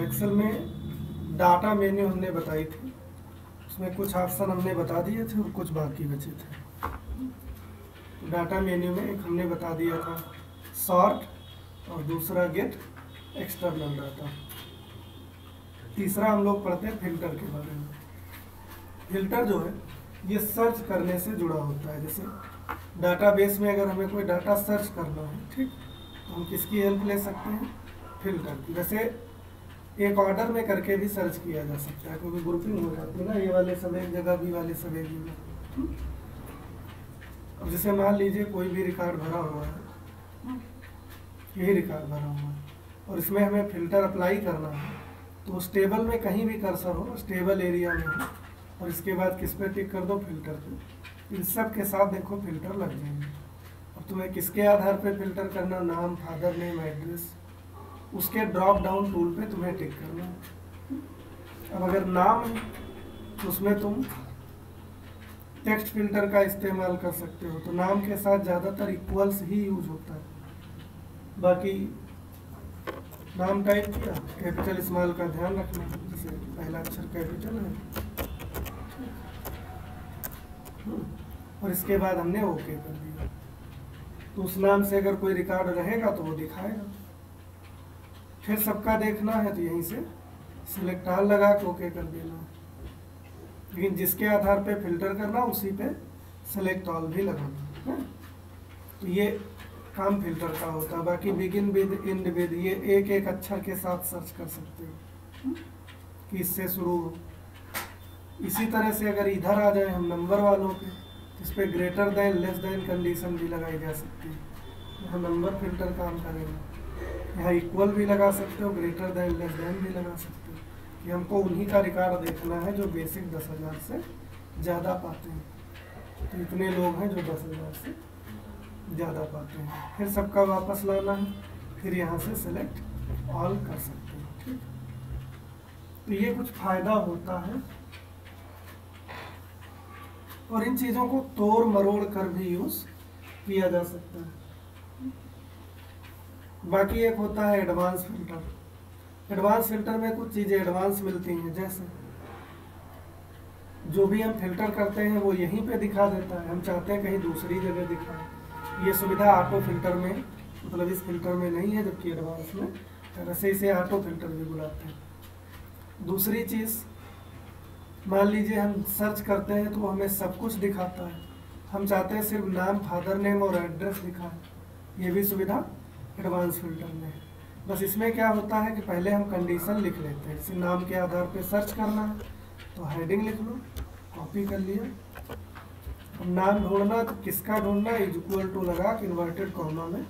Excel में data menu हमने बताई थी, उसमें कुछ ऑप्शन हमने बता दिए थे और कुछ बाकी बचे थे। डाटा मेन्यू में एक हमने बता दिया था सॉर्ट और दूसरा गेट एक्सटर्नल डाटा। तीसरा हम लोग पढ़ते हैं फिल्टर के बारे में। फिल्टर जो है ये सर्च करने से जुड़ा होता है। जैसे डाटाबेस में अगर हमें कोई डाटा सर्च करना है, ठीक, तो हम किसकी हेल्प ले सकते हैं? फिल्टर की। वैसे एक ऑर्डर में करके भी सर्च किया जा सकता है, क्योंकि ग्रुपिंग हो जाती है ना, ये वाले सब एक जगह, बी वाले सब एक जगह। अब जैसे मान लीजिए कोई भी रिकॉर्ड भरा हुआ है, यही रिकॉर्ड भरा हुआ है और इसमें हमें फिल्टर अप्लाई करना है, तो उस टेबल में कहीं भी कर्सर हो, उस टेबल एरिया में हो, और इसके बाद किस पे टिक कर दो? फिल्टर पे। इन सब के साथ देखो फिल्टर लग जाएंगे। अब तुम्हें किसके आधार पे फिल्टर करना? नाम, फादर नेम, एड्रेस, उसके ड्रॉप डाउन टूल पे तुम्हें टिक करना है। अब अगर नाम है तो उसमें तुम टेक्स्ट फिल्टर का इस्तेमाल कर सकते हो, तो नाम के साथ ज़्यादातर इक्वल्स ही यूज होता है। बाकी नाम टाइप किया, कैपिटल स्मॉल का ध्यान रखना, जैसे पहला अक्षर कैपिटल है और इसके बाद हमने ओके कर दिया। तो उस नाम से अगर कोई रिकॉर्ड रहेगा तो वो दिखाएगा। फिर सबका देखना है तो यहीं से सिलेक्ट ऑल लगा के ओके कर देना। लेकिन जिसके आधार पे फिल्टर करना उसी पे सिलेक्ट ऑल भी लगाना है। तो ये काम फिल्टर का होता है। बाकी बिगिन विद, एंड विद, ये एक एक अक्षर के साथ सर्च कर सकते हो कि इससे शुरू हो। इसी तरह से अगर इधर आ जाए हम नंबर वालों पे, इस पर greater than, less than condition भी लगाई जा सकती है। यहाँ नंबर फिल्टर काम करेगा। यहाँ इक्वल भी लगा सकते हो, ग्रेटर देन, लेस देन भी लगा सकते हो कि हमको उन्हीं का रिकॉर्ड देखना है जो बेसिक 10,000 से ज़्यादा पाते हैं। तो इतने लोग हैं जो 10,000 से ज़्यादा पाते हैं। फिर सबका वापस लाना है, फिर यहाँ से सिलेक्ट ऑल कर सकते हैं। ठीक, तो ये कुछ फ़ायदा होता है और इन चीज़ों को तोड़ मरोड़ कर भी यूज़ किया जा सकता है। बाकी एक होता है एडवांस फिल्टर। एडवांस फिल्टर में कुछ चीज़ें एडवांस मिलती हैं, जैसे जो भी हम फिल्टर करते हैं वो यहीं पे दिखा देता है, हम चाहते हैं कहीं दूसरी जगह दिखाए। ये सुविधा ऑटो फिल्टर में, मतलब इस फिल्टर में नहीं है, जबकि एडवांस में वैसे इसे ऑटो फिल्टर भी बुलाते हैं। दूसरी चीज़, मान लीजिए हम सर्च करते हैं तो वो हमें सब कुछ दिखाता है, हम चाहते हैं सिर्फ नाम, फादर नेम और एड्रेस दिखाए। ये भी सुविधा एडवांस फिल्टर में है। बस इसमें क्या होता है कि पहले हम कंडीशन लिख लेते हैं। जैसे नाम के आधार पे सर्च करना है तो हेडिंग लिख लो, कॉपी कर लिया। अब नाम ढूंढना तो किसका ढूंढना, इज इक्वल टू लगा के इन्वर्टेड कॉमा में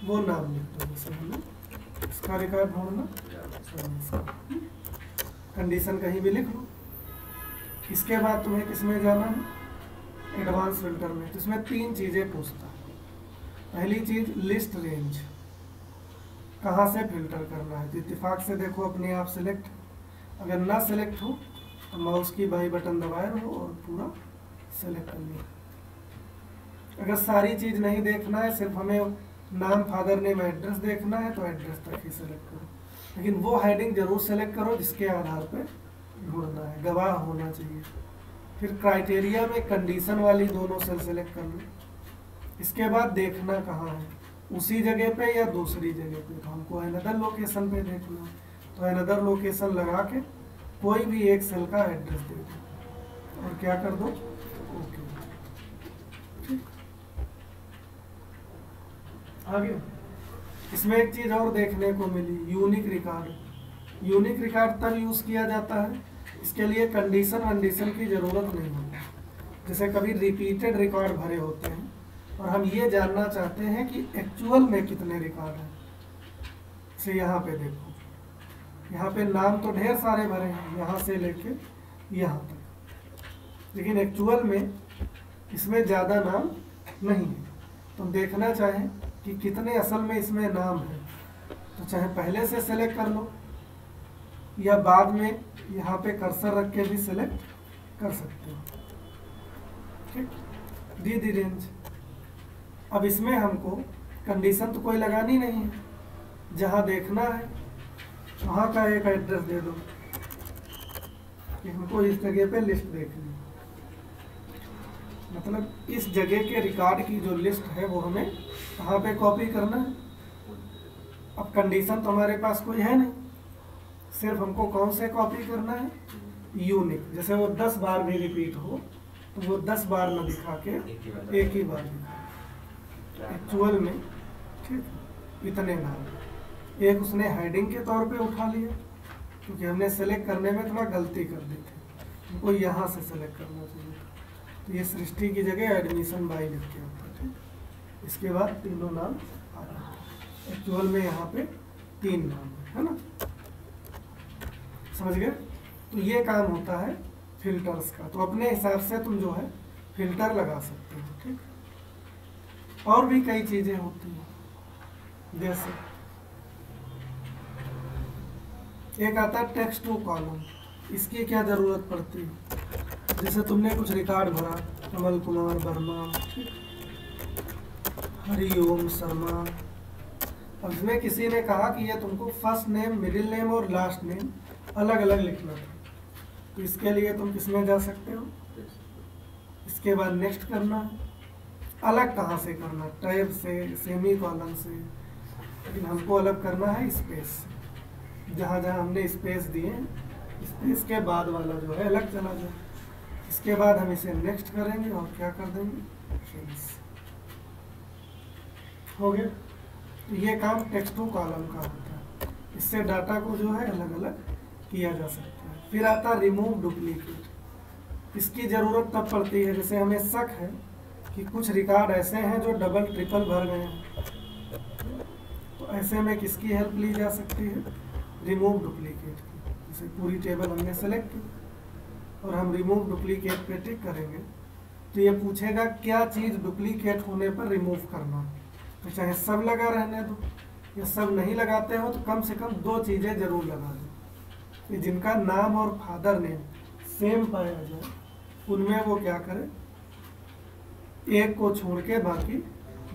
वो नाम लिख दो। जैसे हमें इसका रिकॉर्ड ढूंढना, कंडीशन कहीं भी लिख लो। इसके बाद तुम्हें किस में जाना है? एडवांस फिल्टर में। तो इसमें 3 चीज़ें पूछता है। पहली चीज़ लिस्ट रेंज, कहाँ से फिल्टर करना है। तो इत्तेफाक से देखो अपने आप सिलेक्ट, अगर ना सिलेक्ट हो तो माउस की बाई बटन दबाए रहो और पूरा सेलेक्ट कर लिया। अगर सारी चीज़ नहीं देखना है, सिर्फ हमें नाम, फादर नेम, एड्रेस देखना है, तो एड्रेस तक ही सेलेक्ट करो। लेकिन वो हेडिंग जरूर सेलेक्ट करो जिसके आधार पर ढूंढना है, गवाह होना चाहिए। फिर क्राइटेरिया में कंडीशन वाली दोनों सेल सेलेक्ट कर लो। इसके बाद देखना कहाँ है, उसी जगह पे या दूसरी जगह पे। तो हमको अनदर लोकेशन पे देखना है, तो अनदर लोकेशन लगा के कोई भी एक सेल का एड्रेस दे दो और क्या कर दो, ओके। ठीक, आगे इसमें एक चीज़ और देखने को मिली, यूनिक रिकॉर्ड। यूनिक रिकॉर्ड तब यूज़ किया जाता है, इसके लिए कंडीशन वंडीशन की ज़रूरत नहीं होती। जैसे कभी रिपीटेड रिकॉर्ड भरे होते हैं और हम ये जानना चाहते हैं कि एक्चुअल में कितने रिकॉर्ड हैं। से यहाँ पे देखो, यहाँ पे नाम तो ढेर सारे भरे हैं, यहाँ से लेके यहाँ तक, लेकिन एक्चुअल में इसमें ज़्यादा नाम नहीं है। तो देखना चाहें कि कितने असल में इसमें नाम है, तो चाहे पहले से सेलेक्ट कर लो या बाद में यहाँ पे कर्सर रख के भी सिलेक्ट कर सकते हो। ठीक, दी रेंज। अब इसमें हमको कंडीशन तो कोई लगानी नहीं है, जहाँ देखना है वहाँ का एक एड्रेस दे दो कि हमको इस जगह पे लिस्ट देखनी, मतलब इस जगह के रिकॉर्ड की जो लिस्ट है वो हमें कहाँ पे कॉपी करना है। अब कंडीशन तो हमारे पास कोई है नहीं, सिर्फ हमको कौन से कॉपी करना है, यूनिक। जैसे वो 10 बार भी रिपीट हो तो वो 10 बार न दिखा के एक ही बार दिखा एक्चुअल में, ठीक, इतने नाम। एक उसने हेडिंग के तौर पे उठा लिया क्योंकि हमने सेलेक्ट करने में थोड़ा गलती कर दी थी, हमको यहाँ से सेलेक्ट करना चाहिए। तो ये सृष्टि की जगह एडमिशन बाय लिख के होता है, ठीक। इसके बाद तीनों नाम आ जाते हैं। एक्चुअल में यहाँ पे 3 नाम है ना, समझ गए। तो ये काम होता है फिल्टर्स का। तो अपने हिसाब से तुम जो है फिल्टर लगा सकते हो, ठीक। और भी कई चीजें होती हैं, जैसे एक आता है टेक्स्ट टू कॉलम। इसकी क्या जरूरत पड़ती है, जैसे तुमने कुछ रिकॉर्ड भरा, कमल कुमार वर्मा, ठीक, हरिओम शर्मा। अब इसमें किसी ने कहा कि ये तुमको फर्स्ट नेम, मिडिल नेम और लास्ट नेम अलग अलग लिखना था, तो इसके लिए तुम किसमें जा सकते हो, इसके बाद नेक्स्ट करना है। अलग कहाँ से करना, टैब से, सेमी कॉलन से, लेकिन हमको अलग करना है स्पेस से। जहाँ जहाँ हमने स्पेस दिए स्पेस के बाद वाला जो है अलग चला जाए। इसके बाद हम इसे नेक्स्ट करेंगे और क्या कर देंगे, फिनिश हो गया। तो ये काम टेक्स्ट टू कॉलम का होता है, इससे डाटा को जो है अलग अलग किया जा सकता है। फिर आता है रिमूव डुप्लीकेट। इसकी ज़रूरत तब पड़ती है जैसे हमें शक है कि कुछ रिकॉर्ड ऐसे हैं जो डबल ट्रिपल भर गए हैं, तो ऐसे में किसकी हेल्प ली जा सकती है, रिमूव डुप्लीकेट की। जैसे पूरी टेबल हमने सेलेक्ट की और हम रिमूव डुप्लीकेट पे टिक करेंगे तो ये पूछेगा क्या चीज़ डुप्लीकेट होने पर रिमूव करना। तो चाहे सब लगा रहने दो या सब नहीं लगाते हो तो कम से कम 2 चीज़ें जरूर लगा दो कि जिनका नाम और फादर नेम सेम पाया जाए, उनमें वो क्या करे, एक को छोड़ के बाकी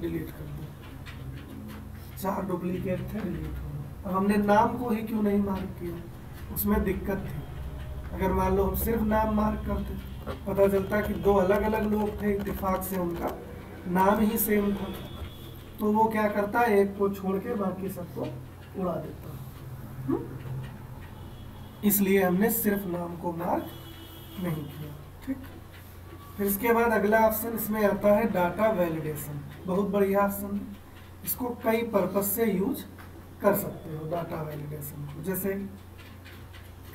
डिलीट कर दो। 4 डुप्लीकेट थे, डिलीट हो गए। अब हमने नाम को ही क्यों नहीं मार्क किया, उसमें दिक्कत थी। अगर मान लो हम सिर्फ नाम मार्क करते, पता चलता कि 2 अलग अलग लोग थे, इत्तेफाक से उनका नाम ही सेम था, तो वो क्या करता है, एक को छोड़ के बाकी सबको उड़ा देता। इसलिए हमने सिर्फ नाम को मार्क नहीं किया, ठीक। फिर इसके बाद अगला ऑप्शन इसमें आता है डाटा वैलिडेशन। बहुत बढ़िया ऑप्शन है, इसको कई पर्पज से यूज कर सकते हो डाटा वैलिडेशन को। जैसे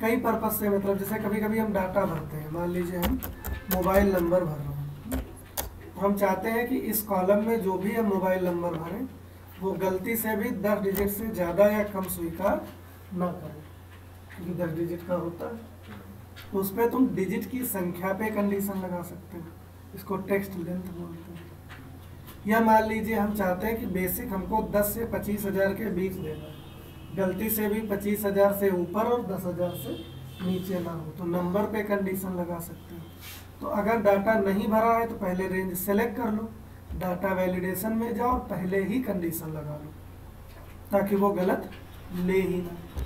कई पर्पज से, मतलब जैसे कभी कभी हम डाटा भरते हैं, मान लीजिए हम मोबाइल नंबर भर रहे हैं, हम चाहते हैं कि इस कॉलम में जो भी हम मोबाइल नंबर भरें वो गलती से भी 10 डिजिट से ज़्यादा या कम स्वीकार ना करें, क्योंकि 10 डिजिट का होता है। तो उस पर तुम डिजिट की संख्या पे कंडीशन लगा सकते हो, इसको टेक्स्ट लेंथ बोलते हैं। या मान लीजिए हम चाहते हैं कि बेसिक हमको 10 से 25,000 के बीच देना है, गलती से भी 25,000 से ऊपर और 10,000 से नीचे ना हो, तो नंबर पे कंडीशन लगा सकते हो। तो अगर डाटा नहीं भरा है तो पहले रेंज सेलेक्ट कर लो, डाटा वैलिडेशन में जाओ और पहले ही कंडीशन लगा लो ताकि वो गलत ले ही ना।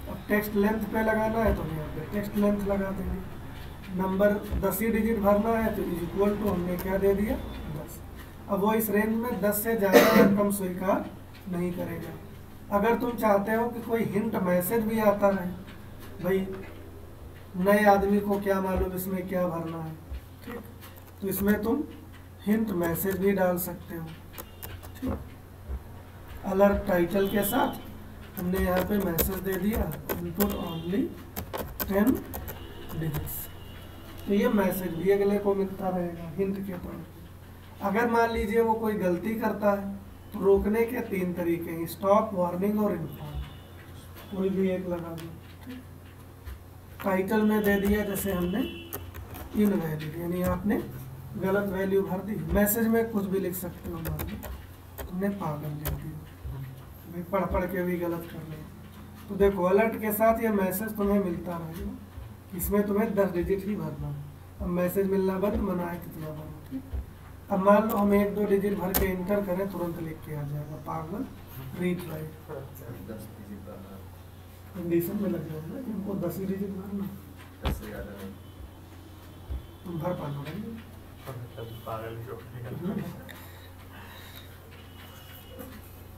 अब टेक्स्ट लेंथ पे लगाना है तो यहाँ पे टेक्स्ट लेंथ लगा देंगे। नंबर 10 ही डिजिट भरना है तो इज इक्वल टू हमने क्या दे दिया, 10। अब वो इस रेंज में 10 से ज़्यादा या कम स्वीकार नहीं करेगा। अगर तुम चाहते हो कि कोई हिंट मैसेज भी आता रहे, भाई नए आदमी को क्या मालूम इसमें क्या भरना है, ठीक, तो इसमें तुम हिंट मैसेज भी डाल सकते हो, ठीक। अलर्ट टाइटल के साथ हमने यहाँ पे मैसेज दे दिया, इनपुट ओनली 10 डिजिट्स, तो ये मैसेज भी अगले को मिलता रहेगा हिंट के तौर पे। अगर मान लीजिए वो कोई गलती करता है तो रोकने के 3 तरीके हैं, स्टॉप, वार्निंग और इन्फॉर्म, कोई भी एक लगा दो। टाइटल में दे दिया जैसे हमने इनवैलिड, यानी आपने गलत वैल्यू भर दी। मैसेज में कुछ भी लिख सकते हो, मान लो तुमने पागल लिख दिया, भाई पढ़ पढ़ के भी गलत कर रहे हो। तो देखो अलर्ट के साथ ये मैसेज तुम्हें मिलता रहेगा, इसमें तुम्हें 10 डिजिट ही भरना है। अब मैसेज मिलना बंद, मना है कितना बंद, ठीक। अब मान लो हम 1-2 डिजिट भर के इंटर करें, तुरंत लिख के आ जाएगा पागल रीट्राई, कंडीशन में लग जाऊंगा कि हमको 10 ही डिजिट मारना, 10 से ज़्यादा नहीं। तुम भर पाना भाई। पागल जो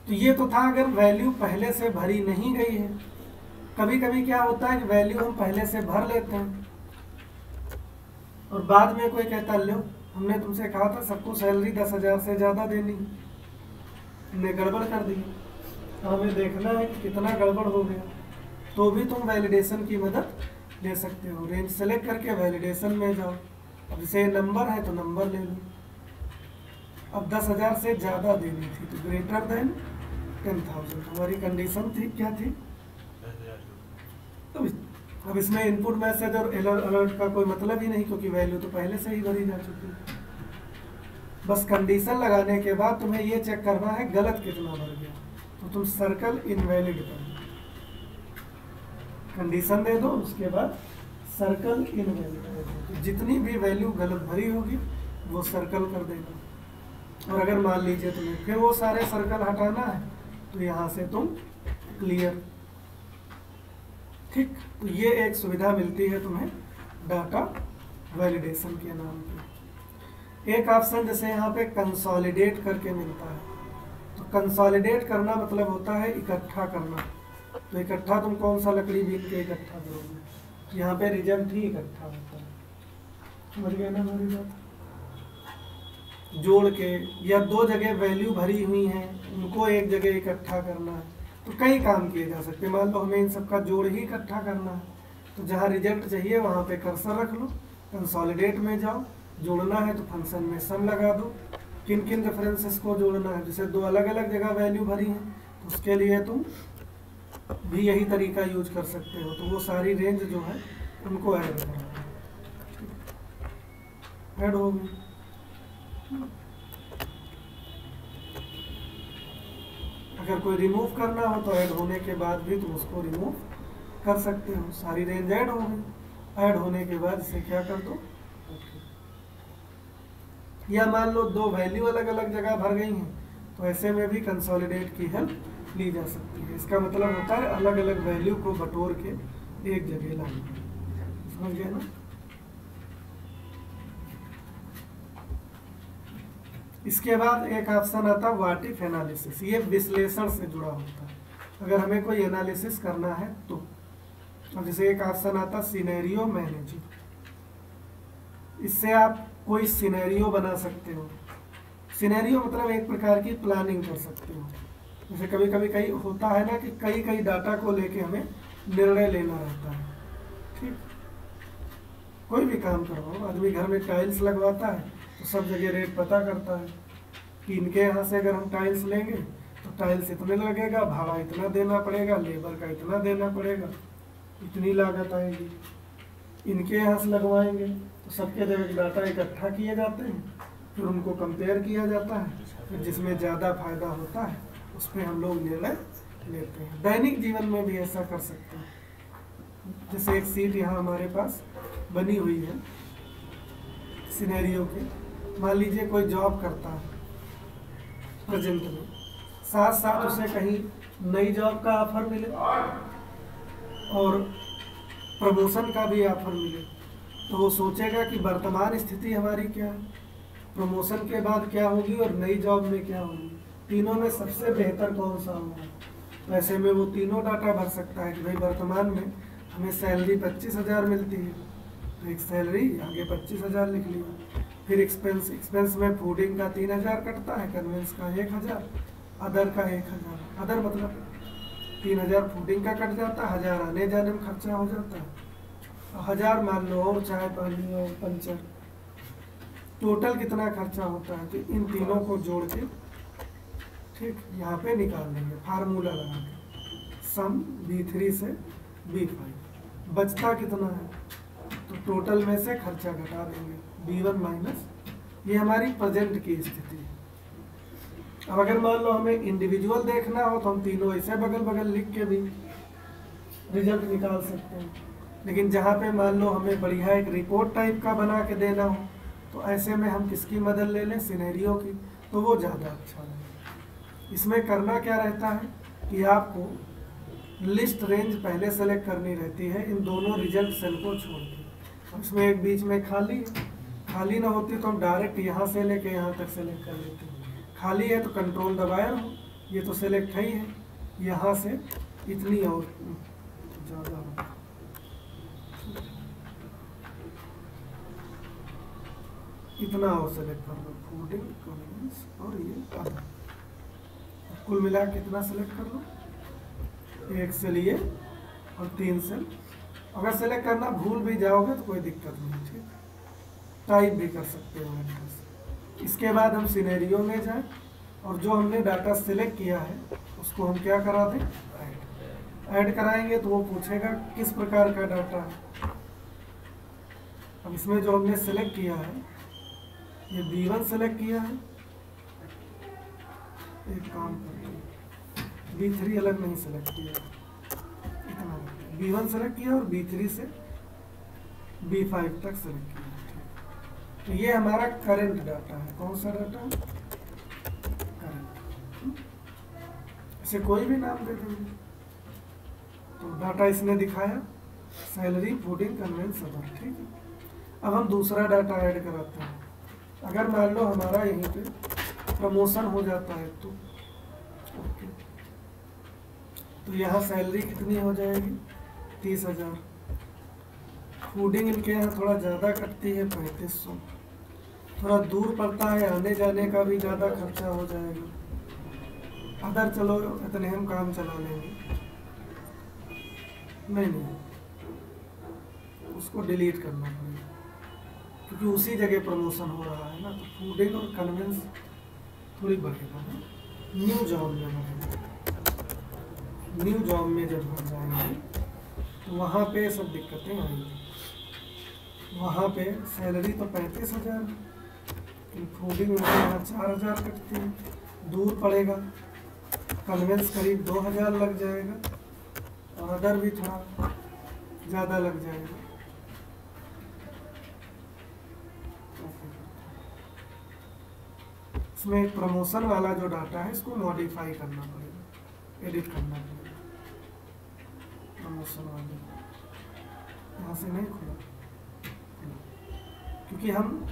तो ये तो था अगर वैल्यू पहले से भरी नहीं गई है। कभी कभी क्या होता है कि वैल्यू हम पहले से भर लेते हैं और बाद में कोई कहता लो हमने तुमसे कहा था सबको सैलरी 10,000 से ज़्यादा देनी, हमने गड़बड़ कर दी। हमें देखना है कि कितना गड़बड़ हो गया, तो भी तुम वैलिडेशन की मदद ले सकते हो। रेंज सेलेक्ट करके वैलिडेशन में जाओ। अब जैसे नंबर है तो नंबर ले लो। अब 10,000 से ज़्यादा देनी थी तो ग्रेटर देन 10,000 हमारी कंडीशन थी, क्या थी? अब इसमें इनपुट मैसेज और अलर्ट का कोई मतलब ही नहीं, क्योंकि वैल्यू तो पहले से ही भरी जा चुकी है। बस कंडीशन लगाने के बाद तुम्हें ये चेक करना है गलत कितना भर गया, तो तुम सर्कल इनवैलिड कर दो, कंडीशन दे दो, उसके बाद सर्कल इनवैलिड कर दो। तो जितनी भी वैल्यू गलत भरी होगी वो सर्कल कर देगा। और अगर मान लीजिए तुम्हें फिर वो सारे सर्कल हटाना है तो यहाँ से तुम क्लियर। ठीक, तो ये एक सुविधा मिलती है तुम्हें डाटा वैलिडेशन के नाम पे। एक ऑप्शन जैसे यहाँ पे कंसोलिडेट करके मिलता है, तो कंसोलिडेट करना मतलब होता है इकट्ठा करना। तो इकट्ठा तुम कौन सा लकड़ी बीन के इकट्ठा करोगे, यहाँ पे रिजल्ट ही इकट्ठा होता है। समझ गए ना हमारी बात? जोड़ के या दो जगह वैल्यू भरी हुई हैं उनको एक जगह इकट्ठा करना है, तो कई काम किए जा सकते हैं। मान लो हमें इन सबका जोड़ ही इकट्ठा करना है, तो जहाँ रिजल्ट चाहिए वहाँ पे कर्सर रख लो, कंसोलिडेट में जाओ, जोड़ना है तो फंक्शन में सम लगा दो। किन किन रेफरेंसेस को जोड़ना है, जैसे दो अलग अलग जगह वैल्यू भरी है तो उसके लिए तुम भी यही तरीका यूज कर सकते हो। तो वो सारी रेंज जो है उनको ऐड करना, ऐड हो गई। अगर कोई रिमूव करना हो तो ऐड होने के बाद भी तुम उसको रिमूव कर सकते हो। सारी रेंज ऐड हो गई। ऐड होने के बाद इसे क्या कर दो, या मान लो दो वैल्यू अलग अलग जगह भर गई हैं तो ऐसे में भी कंसोलिडेट की हेल्प ली जा सकती है। इसका मतलब होता है अलग अलग वैल्यू को बटोर के एक जगह लाना। समझ गए ना? इसके बाद एक ऑप्शन आता है व्हाट इफ एनालिसिस। ये विश्लेषण से जुड़ा होता है, अगर हमें कोई एनालिसिस करना है तो। अब जैसे एक ऑप्शन आता है सिनेरियो मैनेजिंग, इससे आप कोई सिनेरियो बना सकते हो। सिनेरियो मतलब एक प्रकार की प्लानिंग कर सकते हो। जैसे कभी कभी कई होता है ना कि कई डाटा को लेके हमें निर्णय लेना रहता है। ठीक, कोई भी काम करवाओ, आदमी घर में टाइल्स लगवाता है तो सब जगह रेट पता करता है कि इनके यहाँ से अगर हम टाइल्स लेंगे तो टाइल्स इतने लगेगा, भाड़ा इतना देना पड़ेगा, लेबर का इतना देना पड़ेगा, इतनी लागत आएगी। इनके यहाँ से लगवाएंगे तो सबके जगह डाटा इकट्ठा किए जाते हैं, फिर उनको कंपेयर किया जाता है, फिर जिसमें ज़्यादा फायदा होता है उस पर हम लोग निर्णय लेते हैं। दैनिक जीवन में भी ऐसा कर सकते हैं। जैसे एक सीट यहाँ हमारे पास बनी हुई है सिनेरियो की। मान लीजिए कोई जॉब करता है प्रेजेंट में, साथ साथ उसे कहीं नई जॉब का ऑफर मिले और प्रमोशन का भी ऑफर मिले, तो वो सोचेगा कि वर्तमान स्थिति हमारी क्या है, प्रमोशन के बाद क्या होगी और नई जॉब में क्या होगी, तीनों में सबसे बेहतर कौन सा होगा। ऐसे में वो तीनों डाटा भर सकता है कि भाई वर्तमान में हमें सैलरी 25,000 मिलती है, तो एक सैलरी आगे 25,000 लिख लिया। फिर एक्सपेंस में फूडिंग का 3,000 कटता है, कन्वेंस का 1,000, अदर का 1,000। अदर मतलब 3,000 फूडिंग का कट जाता है, 1,000 आने जाने में खर्चा हो जाता है, 1,000 मान लो और चाय पानी और पंचर, टोटल कितना खर्चा होता है। तो इन तीनों को जोड़ के ठीक यहाँ पे निकाल लेंगे फार्मूला लगा के, सम B3 से B5 बचता कितना है, तो टोटल में से खर्चा घटा देंगे B1 माइनस, ये हमारी प्रेजेंट की स्थिति है। अब अगर मान लो हमें इंडिविजुअल देखना हो तो हम तीनों ऐसे बगल बगल लिख के भी रिजल्ट निकाल सकते हैं। लेकिन जहाँ पे मान लो हमें बढ़िया एक रिपोर्ट टाइप का बना के देना हो तो ऐसे में हम किसकी मदद ले लें, सिनेरियो की, तो वो ज़्यादा अच्छा है। इसमें करना क्या रहता है कि आपको लिस्ट रेंज पहले सेलेक्ट करनी रहती है इन दोनों रिजल्ट सेल को छोड़ के। इसमें एक बीच में खाली है, खाली ना होती तो हम डायरेक्ट यहाँ से लेके यहाँ तक सेलेक्ट कर लेते। खाली है तो कंट्रोल दबाया हो, ये तो सेलेक्ट है ही है, यहाँ से इतनी और ज़्यादा हो, इतना और सेलेक्ट कर लो, फूडिंग कन्वेंस और ये आधा, कुल मिला के कितना सेलेक्ट कर लो, एक सेल ये और 3 सेल। अगर सेलेक्ट करना भूल भी जाओगे तो कोई दिक्कत नहीं, ठीक, टाइप भी कर सकते हो एड्रेस। इसके बाद हम सिनेरियो में जाएं और जो हमने डाटा सेलेक्ट किया है उसको हम क्या करा दें, ऐड कराएंगे। तो वो पूछेगा किस प्रकार का डाटा है। अब इसमें जो हमने सेलेक्ट किया है, ये B1 सेलेक्ट किया है, एक काम करते हैं B3 अलग नहीं सेलेक्ट किया, इतना B1 सेलेक्ट किया और B3 से B5 तक सेलेक्ट किया। तो ये हमारा करंट डाटा है। कौन सा डाटा है, करंट। इसे कोई भी नाम दे देंगे। तो डाटा इसने दिखाया सैलरी, फूडिंग, कन्वेंस, अदर, ठीक है। अब हम दूसरा डाटा ऐड कराते हैं। अगर मान लो हमारा यहीं पे प्रमोशन हो जाता है तो ओके, तो यहाँ सैलरी कितनी हो जाएगी, 30,000। फूडिंग इनके यहाँ थोड़ा ज़्यादा कटती है, 3500। थोड़ा दूर पड़ता है, आने जाने का भी ज़्यादा खर्चा हो जाएगा। अदर चलो इतने हम काम चला लेंगे, नहीं उसको डिलीट करना पड़ेगा क्योंकि उसी जगह प्रमोशन हो रहा है ना। तो फूडिंग और कन्वेंस थोड़ी बढ़ेगा ना। न्यू जॉब में बढ़ेगा। न्यू जॉब में जब हम जाएंगे तो वहाँ पे सब दिक्कतें आएंगी। वहाँ पे सैलरी तो 35,000, फूडिंग उनके यहाँ 4,000 कटती है, दूर पड़ेगा। कन्वेंस करीब 2,000 लग जाएगा और अदर भी थोड़ा ज़्यादा लग जाएगा। इसमें एक प्रमोशन वाला जो डाटा है इसको मॉडिफाई करना पड़ेगा, एडिट करना पड़ेगा। प्रमोशन वाले यहाँ से नहीं खुला क्योंकि हम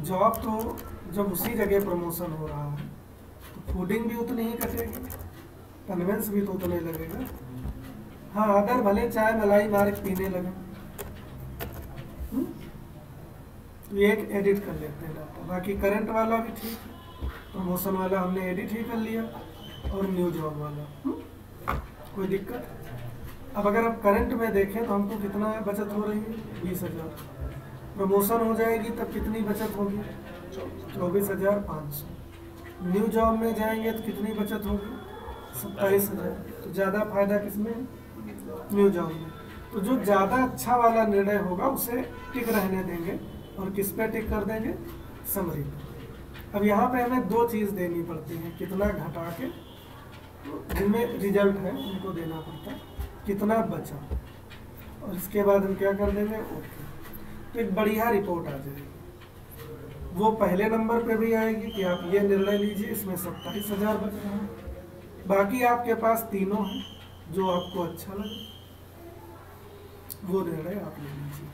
जॉब तो जब उसी जगह प्रमोशन हो रहा है तो फूडिंग भी उतनी ही कटेगी, कन्वेंस भी तो उतने लगेगा। हाँ, अगर भले चाय मलाई मार के पीने लगे तो एक एडिट कर लेते हैं डाटा। बाकी करंट वाला भी ठीक है, प्रमोशन वाला हमने एडिट ही कर लिया और न्यू जॉब वाला कोई दिक्कत। अब अगर आप करंट में देखें तो हमको कितना बचत हो रही है, 20,000। प्रमोशन हो जाएगी तब कितनी बचत होगी, 24,500। न्यू जॉब में जाएंगे तो कितनी बचत होगी, 27,000। तो ज़्यादा फायदा किसमें, न्यू जॉब में। तो जो ज़्यादा अच्छा वाला निर्णय होगा उसे टिक रहने देंगे और किस पे टिक कर देंगे, समरी पे। अब यहाँ पे हमें 2 चीज़ देनी पड़ती है, कितना घटा के जिनमें रिजल्ट है उनको देना पड़ता है, कितना बचा, और इसके बाद हम क्या कर देंगे, ओके। तो एक बढ़िया रिपोर्ट आ जाएगी। वो पहले नंबर पे भी आएगी कि आप ये निर्णय लीजिए, इसमें 27,000 बच रहा है। बाकी आपके पास तीनों हैं, जो आपको अच्छा लगे वो निर्णय आप ले लीजिए,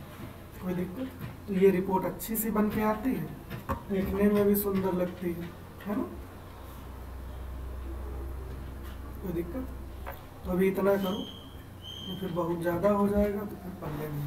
कोई दिक्कत। तो ये रिपोर्ट अच्छी सी बन के आती है, देखने में भी सुंदर लगती है ना, कोई दिक्कत। तो अभी इतना करो, तो फिर बहुत ज़्यादा हो जाएगा तो फिर पढ़ने में